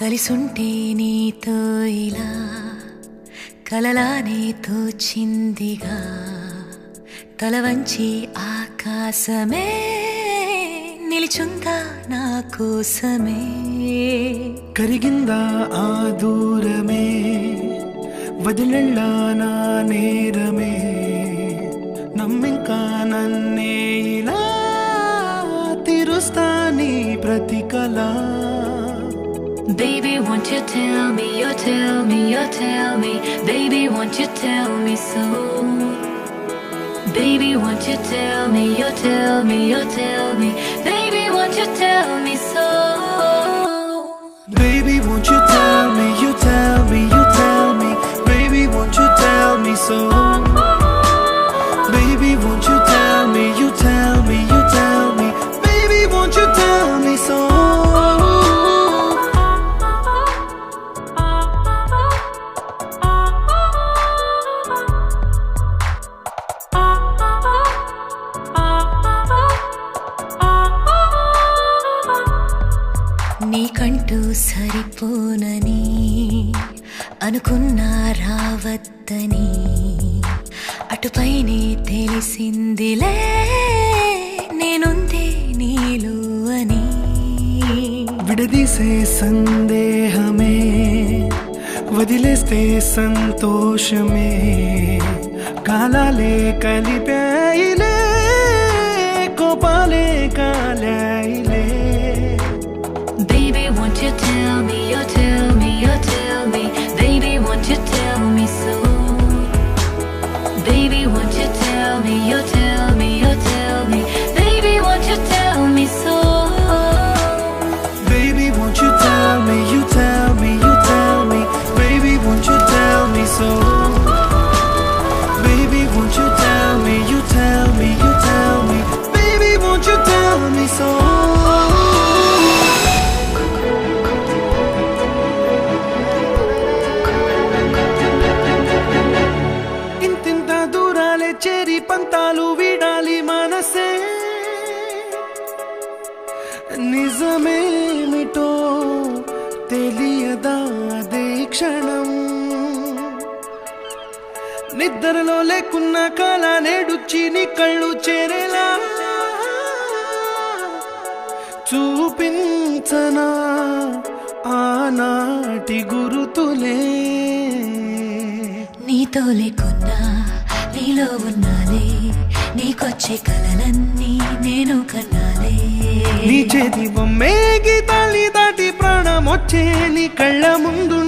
కలిసుంటే నీతో ఇలా కలలానే తోచిందిగా తల వంచి ఆకాశమే నిలిచుందా నా కోసమే కరిగిందా ఆ దూరమే వదిలెళ్ళా నా నేరమే నమ్మింకా నన్నే ఇలా తీరుస్తా నీ ప్రతి కళ Baby, won't you tell me, you tell me, you tell me Baby, won't you tell me so Baby, won't you tell me, you tell me, you tell me Baby, won't you tell me so Baby, won't you tell me, you tell me, you tell me Baby, won't you tell me so Baby, won't you tell me, you tell me, you tell me Baby, won't you tell me so నీకంటూ సరిపోనని అనుకున్నా రావద్దని అటుపైనే తెలిసిందిలే నేనుందే నీలో అని విడదీసే సందేహమే వదిలేస్తే సంతోషమే కాలాలే కలిపాయిలే కోపాలే కాలాయిలే Baby, won't you tell me, you tell me, you tell me Baby, won't you tell me so Baby, won't you tell me, you tell me, you tell me Baby, won't you tell me so Baby, won't you tell me, you tell me, you tell me Baby, won't you tell me so Baby, won't you tell me, you tell me, you tell me Baby, won't you tell me so చేరి పంతాలు వీడాలి మనసే నిజమేమిటో తెలియదా అదే క్షణం నిద్రలో లేకున్న కళ నేడుచ్చి నీ కళ్ళు చేరేలా చూపించనా ఆనాటి గురుతులే నీతో లేకున్నా నీలో ఉన్నాలే నీకొచ్చే కలలన్నీ నేను కన్నాలే నీ చేతి బొమ్మే గీతాలి దాటి ప్రాణం వచ్చే నీ కళ్ళ ముందు